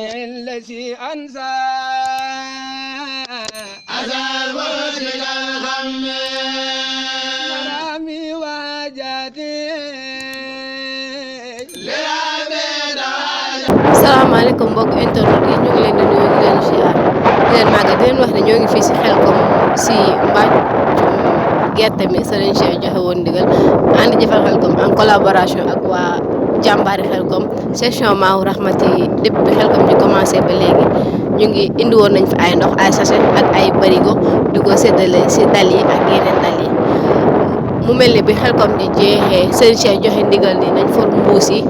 الذي أنسى أزال وجد الغم مرامي وجاتي salaamaaleykum mbokk internet yi ñu ngi leen di nuyu di leen ziar di leen màggal di leen wax ne ñoo ngi fii si Xelcom si mbàccum gerte mi Serigne Cheikh joxe woon ndigal ànd jëfal Xelcom en collaboration ak waa jàmbaari Xelcom section Maawu Rahmati depuis bi Xelcom di commencé ba léegi ñu ngi indi woon nañ fi ay ndox ay sachet ak ay barigo di ko séddale si dal yi ak yeneen dal yi mu mel ni bi Xelcom di jeexee Serigne Cheikh joxe ndigal ni nañ for mbuus yi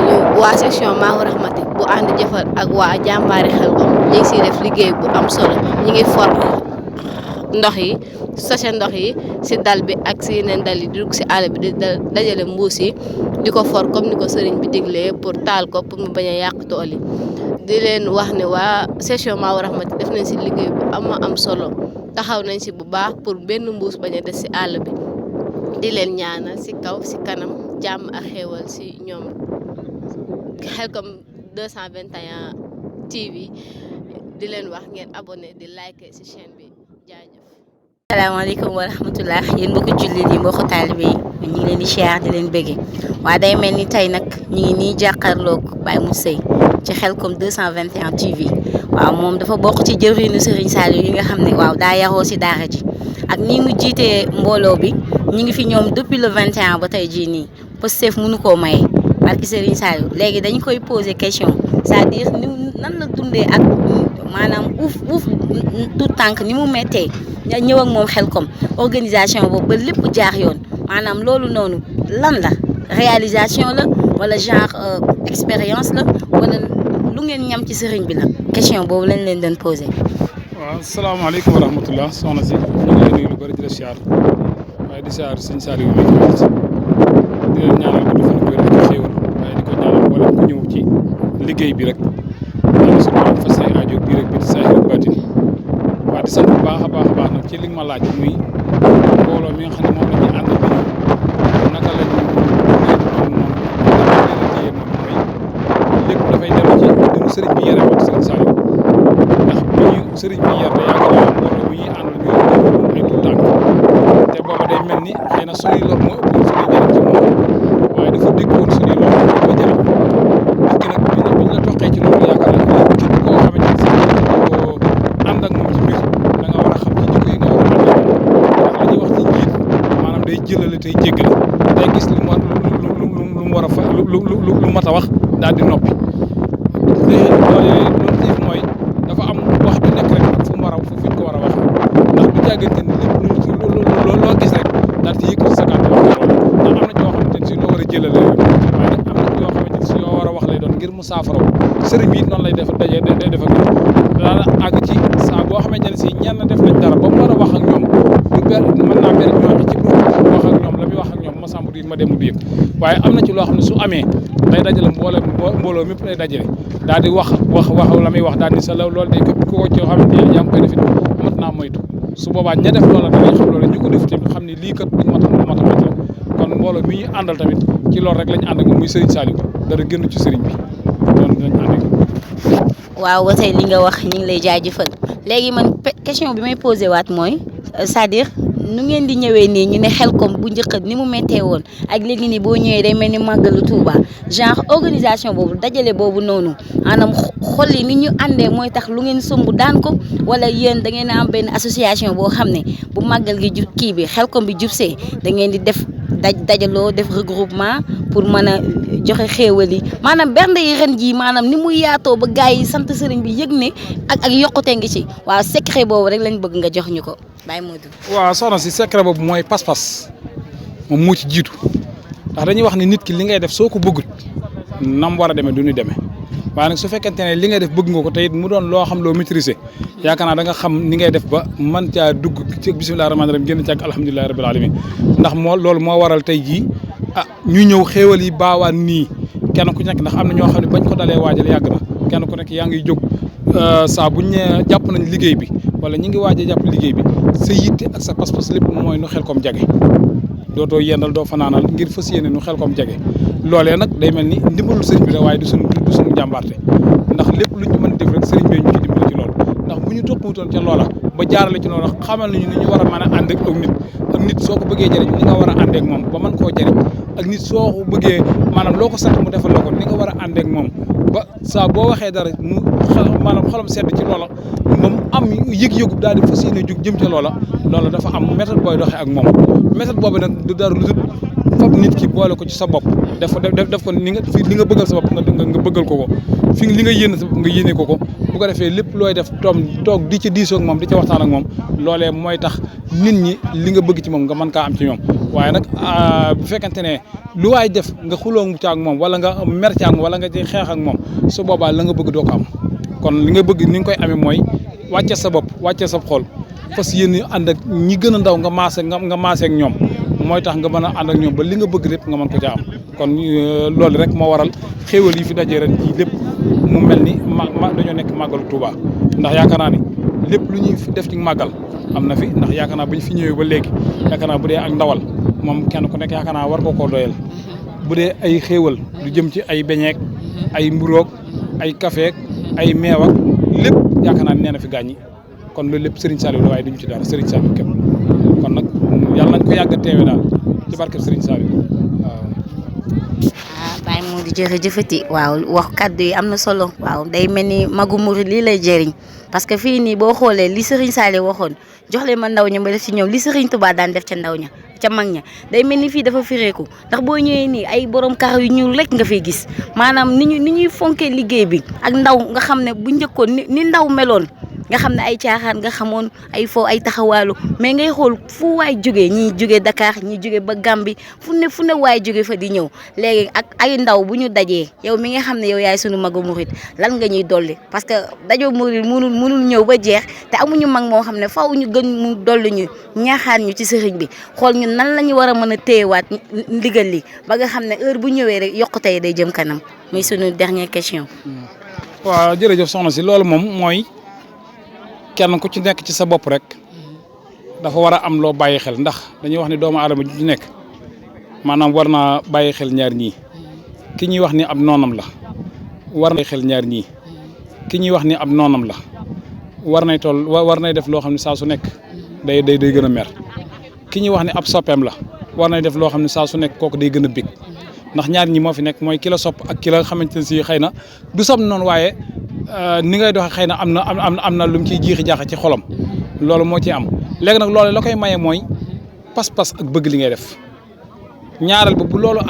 ñu waa section Maawu Rahmati bu ànd jëfal ak waa jàmbaari Xelcom ñu ngi siy def liggéey bu am solo ñu ngi for ndox yi sachet ndox yi si dal bi ak si yeneen dal yi di dugg si àll bi di dajale mbuus yi di ko for comme ni ko sëriñ bi diglee pour taal ko pour mu bañ a yàq tool yi di leen wax ne waa section Maawu Rahmati def nañ si liggéey bu am solo taxaw nañ si bu baax pour benn mbuus bañ a des si àll bi di leen ñaanal si kaw si kanam jàmm ak xéewal si ñoom Xelcom 221 TV di leen wax ngeen abonné di like si chaîne bi jaajëf. asalaamaaleykum wa rahmatullah yéen mbokku jullit yi mbokku taalibe yi ñu ngi leen di siyaar di leen bëggee waaye day mel ni tey nag ñu ngi nii jàkkaarloog Baye Moussa Seye ci Xelcom 221 TV waaw moom dafa bokk ci jëwriñu Serigne Saliou yi nga xam ne waaw daa yaroo si daara ji ak ni mu jiitee mbooloo bi ñu ngi fi ñoom depuis le 21 ba tey jii nii Pastef mënu koo maye barki Serigne Saliou léegi dañ koy poser question c'est-à-dire ni nan la dundee ak maanaam uuf tout tànk ni mu méttee ñëw ak moom Xelcom organisation boobu ba lépp jaar yoon maanaam loolu noonu lan la réalisation la wala genre expérience la wala lu ngeen ñam ci sëriñ bi la question boobu lañ leen doon posé. waaw salaamaaleykum wa rahmatullah soxna si ñu ngi lay nuyu lu bëri di la siyaar waaye di siyaar sëñ Saliou bi di leen ñaanal ko defal ko ak xéewal waaye di ko ñaanal wala ku ñëw ci liggéey bi rek yàlla suñu am fa say aajo bii rek bi di saahir ak baatin waaw di sant bu baax a baax nag ci li nga ma laaj muy mbooloo mi nga xam ne moom la ñuy ànd bi naka lañ lépp dafay dellu ci ni mu sëriñ bi yare woon sëriñ Saliou ndax bi ñu sëriñ bi yar da yaakaar naa mbooloo bi ñuy ànd ñu ay tout tànk te booba day mel ni xëy na suñuy lor moo ëpp suñuy jëriñ ci moom waaye dafa déggoon suñuy lor moo ko jëriñ nit ki nag bi ñu la toqee ci loolu yaakaar naa képp koo xamante ne si ko ànd ak moom ci mbir da nga war a xam ci jikko yi nga war a ànd ak moom ndax li ñuy wax ci njiit maanaam day jëlale tey jéggale day gis lu mu war a fa lu mat a wax daal di noppi loolu mooy dafa am wax bi nekk rek ak fu mu war a fu ñu ko war a wax ndax du jàggante ni lépp loo gis rek daal di yëkkati sa kàddu wax ndax am na ci yoo xamante ni si loo war a jëlale waaye nag am na ci yoo xamante ni si yoo war a wax lay doon ngir mu saafara sëriñ bi it noonu lay def day def ak ñoom daal àgg ci saa boo xamante ne si ñenn def nañ dara ba mu war a wax ak ñoom du ber mën naa ber ñoo ci wax ak ñoom la muy wax ak ñoom ma sàmm du ma dem du yëg waaye am na ci loo xam ne su amee day dajale mbooloo mépp lay dajale daal di wax la muy wax daal di sa loolu day képp ko ci xamante ne yaa ngi koy defit mat naa moytu su boobaa ña def loola danañ xam loolu ñu ko def tamit xam ne lii kat duñ mat a moytu kon mbooloo mi ñu àndal tamit ci loolu rek lañ ànd ak muy Serigne Saliou dara gënu ci Serigne bi loolu dinañ ànd ak waaw ba tey li nga wax ñu ngi lay jaajëfal léegi man question bi may posé waat mooy c'est-à-dire nu ngeen di ñëwee nii ñu ne Xelcom bu njëkk ni mu méttee woon ak léegi nii boo ñëwee day mel ni màggalu Touba genre organisation boobu dajale boobu noonu maanaam xol yi ni ñu àndee mooy tax lu ngeen sumb daan ko wala yéen da ngeen a am benn association boo xam ne bu màggal gi jub kii bi Xelcom bi jubsee da ngeen di def dajaloo def regroupement pour mën a joxe xéewal yi maanaam bernde yi ren jii maanaam ni muy yaatoo ba gars yi sant sëriñ bi yëg ne ak yokkute ngi ci waaw secret boobu rek lañ bëgg nga jox ñu ko Baye Modou. waaw soxna si secret boobu mooy pas-pas moom moo ci jiitu ndax dañuy wax ni nit ki li ngay def soo ko bëggut nam war a demee du ñu demee waaye nag su fekkente ne li ngay def bëgg nga ko te it mu doon loo xam loo maîtriser yaakaar naa da nga xam ni ngay def ba man caa dugg ci bisimilah rahmaani rahim génn ci ak alhamdulilah rabil alamin ndax loolu moo waral tey jii ñu ñëw xéewal yi baawaan nii kenn ku nekk ndax am na ñoo xam ne bañ ko dalee waajal yàgg na kenn ku nekk yaa ngi jóg saa buñ ne jàpp nañ liggéey bi wala ñi ngi waaj a jàpp liggéey bi sa yitte ak sa pas-pas lépp mooy nu Xelcom jage dootoo yendal doo fanaanal ngir fas yéene nu Xelcom jage loolee nag day mel ni ndimbalul sëriñ bi la waaye du suñu jàmbaarte ndax lépp lu ñu mën a def rek sëriñ bi ñu ci dimbali ci loolu ndax bu ñu toppatoon ca loola ba jaarale ci loolu xamal nañu ni ñu war a mën a ànd ak nit soo ko bëggee jëriñ ni nga war a àndee ak moom ba mën koo jëriñ ak nit soo ko bëggee maanaam loo ko sant mu defal la ko ni nga war a àndee ak moom ba saa boo waxee dara mu maanaam xolam sedd ci loola moom am yëg-yëgu daal di fas yéene jug jëm ca loola dafa am méthode booy doxee ak moom méthode boobu nag du dara lu dul fab nit ki boole ko ci sa bopp def ko ni nga bëggal sa bopp nga bëggal ko fi li nga yéene sa bopp nga yéene ko bu ko defee lépp looy def toog di ci diisoo ak moom di ci waxtaan ak moom loolee mooy tax nit ñi li nga bëgg ci moom nga mën kaa am ci ñoom waaye nag bu fekkente ne lu waay def nga xuloo ca ak moom wala nga mer ca ak moom wala nga ci xeex ak moom su boobaa la nga bëgg doo ko am kon li nga bëgg ni nga koy amee mooy wàcce sa bopp wàcce sa xol fas yéene ànd ak ñi gën a ndaw nga maase ak ñoom mooy tax nga mën a ànd ak ñoom ba li nga bëgg lépp nga mën ko ca am kon loolu rek moo waral xéewal yi fi dajee ren ci lépp mu mel ni dañoo nekk màggalu Touba ndax yaakaar naa ni lépp lu ñuy def ci màggal am na fi ndax yaakaar naa bu ñu fi ñëwee ba léegi yaakaar naa bu dee ak ndawal moom kenn ku nekk yaakaar naa war nga koo doyal bu dee ay xéewal lu jëm ci ay beñeek ay mburoog ay kafeek ay meew ak lépp yaakaar naa nee na fi gaaññi kon loolu lépp Serigne Saliou la waaye duñu ci dara Serigne Saliou képp kon nag yàlla nañ ko yàgg a teewe daal ci barkeb Serigne Saliou waaw. Baye Modou jërëjëfati waaw wax kaddu yi am na solo waaw day mel ni magu murid lii lay jëriñ parce que fii nii boo xoolee li Serigne Saliou waxoon jox leen ma ndaw ña ma def ci ñoom li Serigne Touba daan def ca ndaw ña ca mag ña day mel ni fii dafa fireeku ndax boo ñëwee nii ay borom karaw yu ñuul rek nga fay gis maanaam ni ñuy fonkee liggéey bi ak ndaw nga xam ne bu njëkkoon ni ndaw meloon nga xam ne ay caaxaan nga xamoon ay fo ay taxawaalu mais ngay xool fu waay jógee ñii jógee Dakar ñii jógee ba Gambie fu ne waay jógee fa di ñëw léegi ak ay ndaw bu ñu dajee yow mi nga xam ne yow yaay sunu magu murit lan nga ñuy dolli parce que dajoo murit mënul ñëw ba jeex te amuñu mag moo xam ne faw ñu gën mu dolli ñu ñaaxaan ñu ci sëriñ bi xool ñu nan la ñu war a mën a téyewaat ndigal li ba nga xam ne heure bu ñëwee rek yokkute yi day jëm kanam muy sunu dernière question. waaw jërëjëf soxna si loolu moom mooy. kenn ku ci nekk ci sa bopp rek dafa war a am loo bàyyi xel ndax dañuy wax ni doomu aadama ju ci nekk maanaam war naa bàyyi xel ñaar ñii ki ñuy wax ni ab noonam la war nay xel ñaar ñii ki ñuy wax ni ab noonam la war nay def loo xam ne saa su nekk day gën a mer ki ñuy wax ni ab soppeem la war nay def loo xam ne saa su nekk kooku day gën a bég ndax ñaar ñi moo fi nekk mooy ki la sopp ak ki la xamante ne si xëy na du sopp noonu waaye ni ngay doxee xëy na am na lu mu ciy jiixi jaaxa ci xolam loolu moo ci am léegi nag loolu la koy maye mooy pas-pas ak bëgg li ngay def ñaareel ba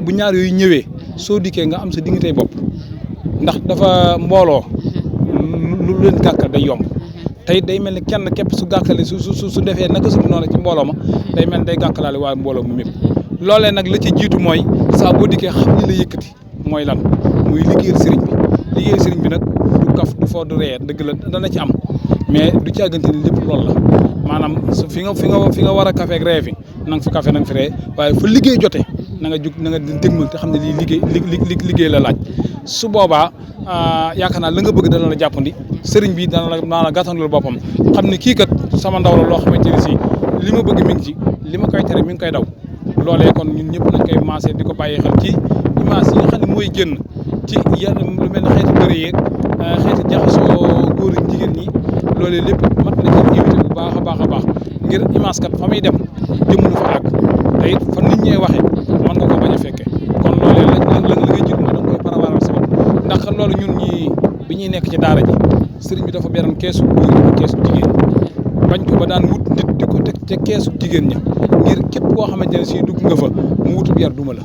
bu ñaar yooyu ñëwee soo dikkee nga am sa dignité bopp ndax dafa mbooloo lu leen gàkkal day yomb tey day mel ni kenn képp su gàkkale su defee naka su noonu ci mbooloo ma day mel ni day gàkkalaale waaye mbooloo mu mépp loolee nag la ci jiitu mooy saa boo dikkee xam li la yëkkati mooy lan muy liggéeyal sëriñ bi nag du kaf du foo du ree dëgg la dana ci am mais du ci àggante ni lépp loolu la maanaam fi nga war a kafe ak ree fi na nga fi kafe na nga fi ree waaye fa liggéey jote na nga jug na nga dégmal te xam ne lii liggéey la laaj su boobaa yaakaar naa la nga bëgg dana la jàppandi sëriñ bi dana la gàttandul boppam xam ne kii kat sama ndaw la loo xamante ne si li ma bëgg mi ngi ci li ma koy tere mi ngi koy daw loolee kon ñun ñëpp nañ koy maasee di ko bàyyi xel ci image yi nga xam ne mooy génn ci yenn lu mel ne xeeti bëri yeeg xeeti jaxasoo góor ak jigéen ñi loolee lépp mat na ci éviter bu baax a baax ngir image kat fa muy dem jëmul fa àgg te it fa nit ñee waxee mën nga ko bañ a fekke kon loolee la ngay jiitu mooy da nga koy parawaral sa bopp ndax loolu ñun ñi bi ñuy nekk ci daara ji sëriñ bi dafa beran keesu góor ñi ak keesu jigéen ñi bañ ko ba daan wut nit di ko teg ca keesu jigéen ña ngir képp koo xamante ne si dugg nga fa mu wutub yar duma la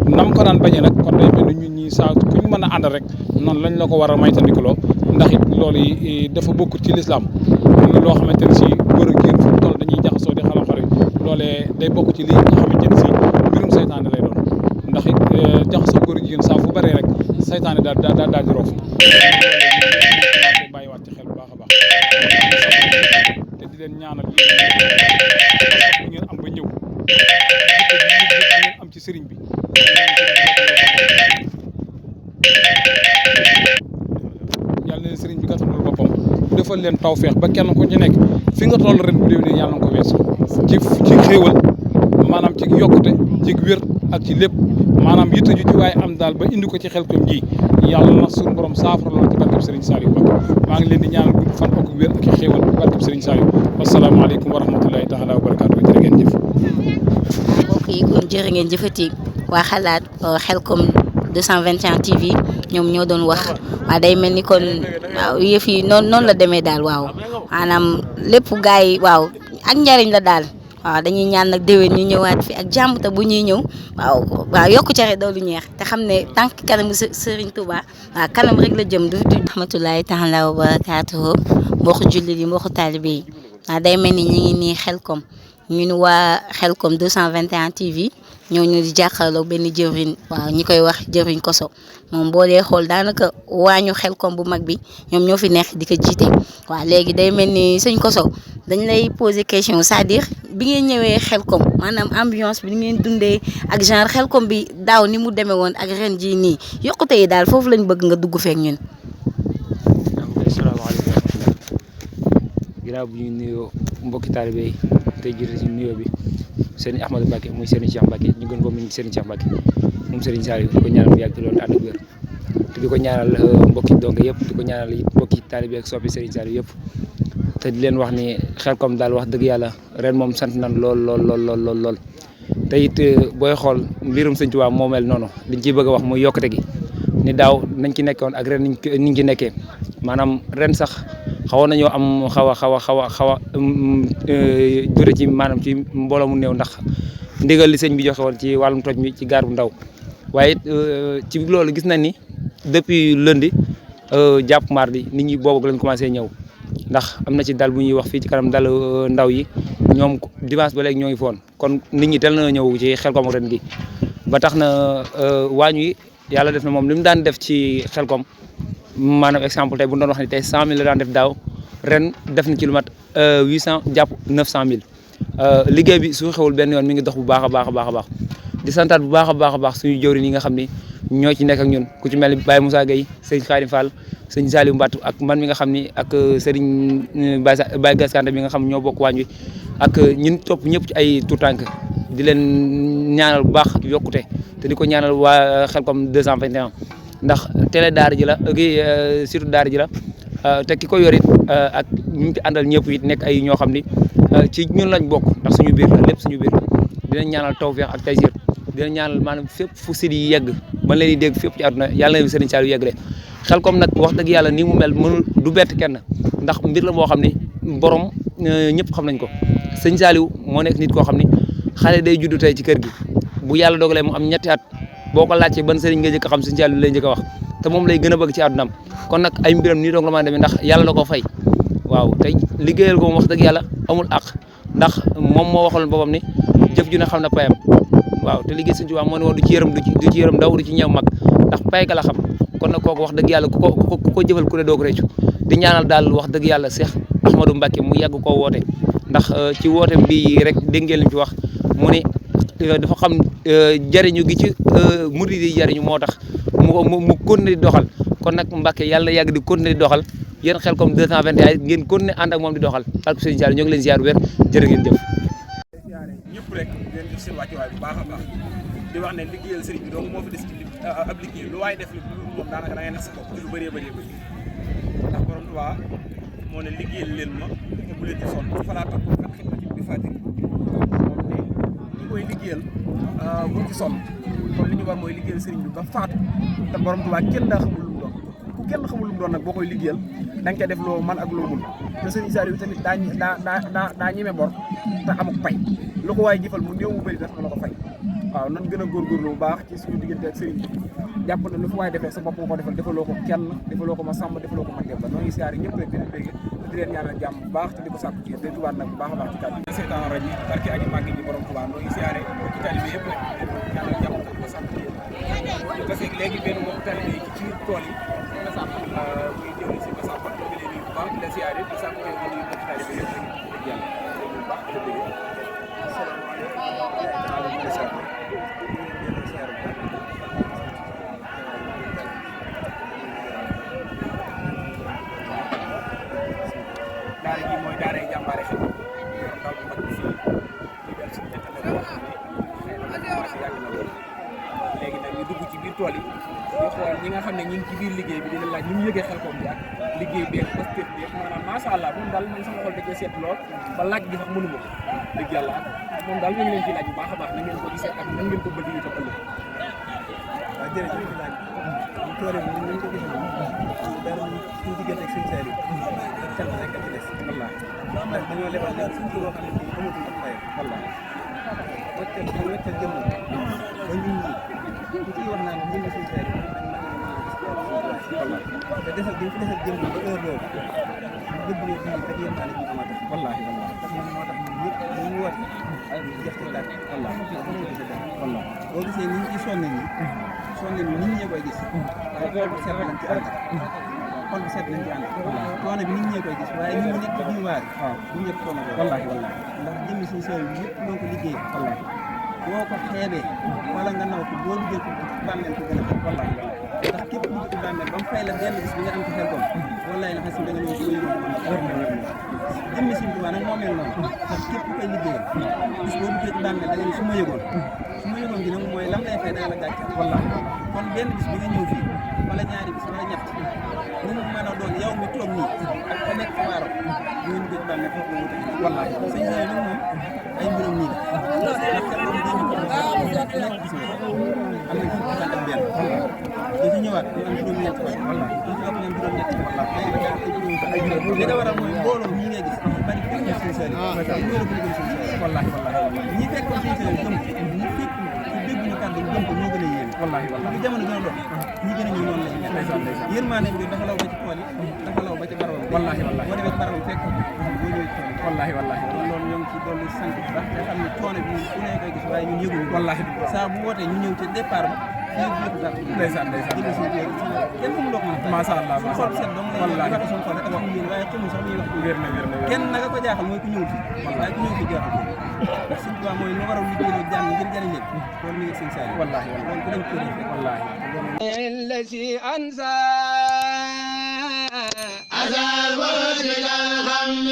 nam ko daan bañee nag kon day mel ni ñun ñi saa ku ñu mën a àndal rek noonu lañ la ko war a maytandikuloo ndax it loolu yi dafa bokkut ci lislaam am na loo xamante ne si góor ak jigéen fu mu toll dañuy jaxasoo di xala-xale loolee day bokk ci li nga xamante ne si mbirum saytaane lay doon ndax it jaxasoo góor ak jigéen saa fu bëree rek saytaane daal di roof bàyyiwaat ci xel bu baax a baax te di leen ñaanal bi ngeen am ba ñëw ngeen am ci sëriñ bi yàlla na sëriñ bi gàttanul boppam defal leen tawfeex ba kenn ku ci nekk fi nga toll ren bu déwénee yàlla na ko weesu ci xéewal maanaam ci yokkute ci wér ak ci lépp maanaam yitte ju ci waaye am daal ba indi ko ci Xelcom ji yàlla na suñu borom saafara lool ci barke barkeb Serigne Saliou Mbacké maa ngi leen di ñaanal gudd fan ak wér ak xéewal barkeb Serigne Saliou wasalaamaaleykum wa rahmatullahi taala wa barakaatu jërë ngeen jëf. mbokk yi kon jërë ngeen jëfati waa xalaat Khelcom 221 TV ñoom ñoo doon wax waaw day mel ni kon waaw yëf yi noonu la demee daal waaw maanaam lépp gars yi waaw ak njariñ la daal waaw dañuy ñaan nag déwén ñu ñëwaat fi ak jàmm te bu ñuy ñëw waaw yokku cere doolu ñeex te xam ne tànk kanam Serigne Touba waaw kanam rek la jëm du rahmatullahi taala wa barakaatuhu mbokku jullit yi mbokku taalibe yi waaw day mel ni ñu ngi nii Khelcom ñun waa Khelcom 221 TV ñoo ñu di jàkkaarloo benn jëwriñ waaw ñi koy wax jëwriñ Koso moom boo dee xool daanaka waañu Khelcom bu mag bi ñoom ñoo fi nekk di ko jiite waaw léegi day mel ni sëñ Koso dañ lay poser question c'est-à-dire bi ngeen ñëwee Khelcom maanaam ambiance bi ni ngeen dundee ak genre Khelcom bi daaw ni mu demee woon ak ren jii nii yokkute yi daal foofu lañ bëgg nga dugg feek ñun. asalaamaaleykum wa rahmatulah ginnaaw bu ñu nuyoo mbokki taalibe yi tey jiite ci nuyoo bi Serigne Ahmadou Mbacké muy Serigne Cheikh Mbacké ñu gën ko mu Serigne Cheikh Mbacké moom Serigne Saliou di ko ñaanal mu yàgg ci loolu ànd ak wér te di ko ñaanal mbokki donge yëpp di ko ñaanal it mbokki taalibe ak soppi Serigne Saliou yëpp te di leen wax ni Khelcom daal wax dëgg yàlla ren moom sant nan lool te it booy xool mbirum Sëñ Tuubaa moo mel noonu liñ ciy bëgg a wax muy yokkute gi ni daaw nañ ci nekkoon ak ren niñ ci nekkee maanaam ren sax xawoon nañoo am xaw a dure ci maanaam ci mbooloo mu néew ndax ndigal li sëñ bi joxe woon ci wàllum toj mi ci gaar bu ndaw waaye ci loolu gis nañ ni depuis lundi jàpp mardi nit ñi boobu lañ commencé ñëw ndax am na ci dal bu ñuy wax fii ci kanam dal ndaw yi ñoom dimanche ba léegi ñoo ngi foon kon nit ñi tel na ñëw ci Khelcom ren gi ba tax na waañu yi yàlla def na moom li mu daan def ci Khelcom maanaam exemple tey bu ñu doon wax ni tey 100000 la daan def daaw ren def na ci lu mat 800 jàpp 900000 liggéey bi su xewul benn yoon mi ngi dox bu baax a baax di santaat bu baax a baax suñu jëwriñ yi nga xam ni ñoo ci nekk ak ñun ku ci mel ni Baye Moussa Gueye sëñ Khadim Fall sëñ Saliou Mbattu ak man mi nga xam ni ak Serigne Baye Gaskante mi nga xam ñoo bokk waañ wi ak ñun topp ñëpp ci ay tuutànk di leen ñaanal bu baax yokkute te di ko ñaanal waa Khelcom 221 ndax télé daara ji la surtout daara ji la te ki ko yorit ak ñu ci àndal ñëpp it nekk ay ñoo xam ni ci ñun lañ bokk ndax suñu biir la lépp suñu biir la dinañ ñaanal tawfeex ak taysir dinañ ñaanal maanaam fépp fu sidi yi yegg man leen di dégg fépp ci àdduna yàlla na Serigne Saliou yeggale Khelcom nag wax dëgg yàlla nii mu mel mënul du bett kenn ndax mbir la moo xam ni borom ñëpp xam nañ ko sëñ Saliou moo nekk nit koo xam ni xale day juddu tey ci kër gi bu yàlla dogalee mu am ñetti at boo ko laajtee ban sëriñ nga njëkk a xam sëñ Saliou lay njëkk a wax te moom lay gën a bëgg ci àddunaam kon nag ay mbiram nii dong la mën a demee ndax yàlla la ko fay waaw tey liggéeyal ko moom wax dëgg yàlla amul àq ndax moom moo waxaloon boppam ni jëf ju ne xam na payam waaw te liggéey sëñ Tuubaa moo ne woon du ci yërëm ndaw du ci ñëw mag ndax pay ka la xam kon nag kooku wax dëgg yàlla ku ko jëfal ku ne doo ko réccu di ñaanal daal wax dëgg yàlla Cheikh Ahmadou Mbacké mu yàgg koo woote ndax ci woote bi rek dégg ngeen li mu ci wax mu ne dafa xam jariñu gi ci murid yi jariñu moo tax mu continuer di doxal kon nag Mbacké yàlla yàgg di continuer di doxal yéen Khelcom 221 ngeen continuer ànd ak moom di doxal ak sëñ Saliou ñoo ngi leen ziar wér jërë ngeen jëf ñëpp rek leen def seen wàccuwaay bu baax a baax di wax ne liggéeyal sëriñ bi donc moo fi des ci ab liggéey lu waaye def li moom daanaka da ngay nax sa bopp ci lu bëree bëri ndax borom Tuubaa moo ne liggéeyal leen ma te bu leen ci sonn falaa tax ak xidmati bi fàttali moom ne ñi koy liggéeyal buñ ci sonn kon li ñu war mooy liggéeyal sëriñ bi ba faatu te borom Tuubaa kenn daa xamul lu mu doon ku kenn xamul lu mu doon nag boo koy liggéeyal da nga koy def loo man ak loo mun te sëriñ Saliou tamit daa ñeme bor te amuk pay lu ko waaye jëfal mu néew mu bëri def na la ko fay waaw nan gën a góorgóorlu bu baax ci suñu diggante ak sëriñ bi jàpp na lu fi waaye defee sa bopp nga ko defal defaloo ko kenn defaloo ko ma sàmm defaloo ko ma dem ba noo ngi siyaare ñëpp rek dina bégge di leen ñaanal jàmm bu baax te di ko sàkku ci yéen day tubaat nag bu baax a baax ci kàddu yi seetaan rajo barke aji màgg ji borom Tuubaa noo ngi siyaare mbokki taalibe yëpp rek ñaanal jàmm te di ko sàkku ci yéen parce que léegi benn mbokki taalibe yi ci tool yi muy jëw si ba sàmpat noo ngi leen nuyu bu baax di la siyaare di sàkku ci yéen mbokki taalibe yëpp rek yàlla bu baax di la bégge daara ji mooy daara yi jàmbaare xel ndaw bu mag bi fii ñu del suñu ñett na xëy na commencé yàgg na loolu léegi nag ñu dugg ci biir tool yi di xool ñi nga xam ne ñu ngi ci biir liggéey bi dina laaj ñu yëgee Xelcom bi ak liggéey bi ak basket bi maanaam macha allah moom daal man sama xol da cee seet lool ba laaj gi sax mënu ma ko dëgg yàlla moom daal ñu ngi leen ci laaj bu baax a baax na ngeen ko gisee ak nan ngeen ko bëgg ñu toppal waaw jërëjëf ci laaj bi toore bi ñu ko gisee dara suñu diggante ak suñu seer yi ak cant rek a ci des wallaahi ndax dañoo lebal leen suñu loo xam ne nii amatul ak fay wallaahi waccal jëmm ba ñun ñi ku ciy wax naan jënd suñu seer yi wallaahi te desal bi ñu fi desal jëmm ba heure boobu dëgg ne fii ak yéen daal ñu ko moo tax wallaahi tax moom moo tax ñun ñëpp ñu woote ay jeex ci laaj wallaahi boo gisee ni ñu ciy sonne nii sonne nii nit ñee koy gis waaye xool bu set lañ ci ànd xol bu set lañ ci ànd coono bi nit ñee koy gis waaye nit ñi nekk ci biir waar du ñëpp coono ko wallaahi ndax jëmmi suñu sooy bi yëpp doo ko liggéey wallaahi boo ko xeebee wala nga naw ko boo liggéey ko bàmmeel ko gën a xeeb wallaahi ndax képp ku ci bàmmeel ba mu fay la benn bis bi nga am ci Xelcom wallaahi la xasim da nga ñëw si jëmmi suñu Tuubaa nag moo mel noonu ndax képp ku koy liggéeyal bis boo duggee ci bàmmeel da nga ne su ma yëgoon gi nag mooy lam lay fay dana la gàcce wallaahi kon benn bis bi nga ñëw fii wala ñaari bis wala ñett lu mu mën a doon yow mi toog nii ak ka nekk faaro bu ngeen duggee ci bàmmeel foofu la wute wallaahi sëñ Saaliw nag moom ay mbiram nii la ndax Xelcom nekk gis nga am nañ fukki fan ak benn da ci ñëwaat ñu am juróom-ñetti fan wallaahi ñu ci ëpp ñu am juróom-ñetti fan wallaahi li nga waral mooy mbooloo ñi ngay gis bari fekk na suñu sëriñ ñu wéra ko gëm suñu sëriñ wallaahi ñi fekk na suñu sëriñ gëm ñi fekk ci dégg ñu kàddu gëm ko ñoo gën a yéeme wallaahi lu jamono gën a dox ñi gën a ñëw noonu lañ mel yërmande bi dafa law ba ci tool yi dafa law ba ci barab wallaahi boo demee ci barab fekk boo ñëwee ci tool yi wallaahi loolu ñoo ngi ci dolli sant bu baax te xam ne coono bi ku ne koy gis waaye ñun yëguñu wallaahi saa bu wootee ñu ñëw ci départ ba ndeysaan kenn xamul loo xam ne macha allah suñu xol seet dong wallaahi wax suñu xol rek wax yéen waaye xamul sax muy wax wér na kenn naka ko jaaxal mooy ku ñëwul fi waaye ku ñëw fi jaaxal ko ndax suñu Tuubaa mooy lu waral liggéey jàmm ngir jëriñ leen loolu mi ngi sëñ Saaliw wallaahi loolu ku dañ ko def wallaahi الذي أنسى أزال وجه الغم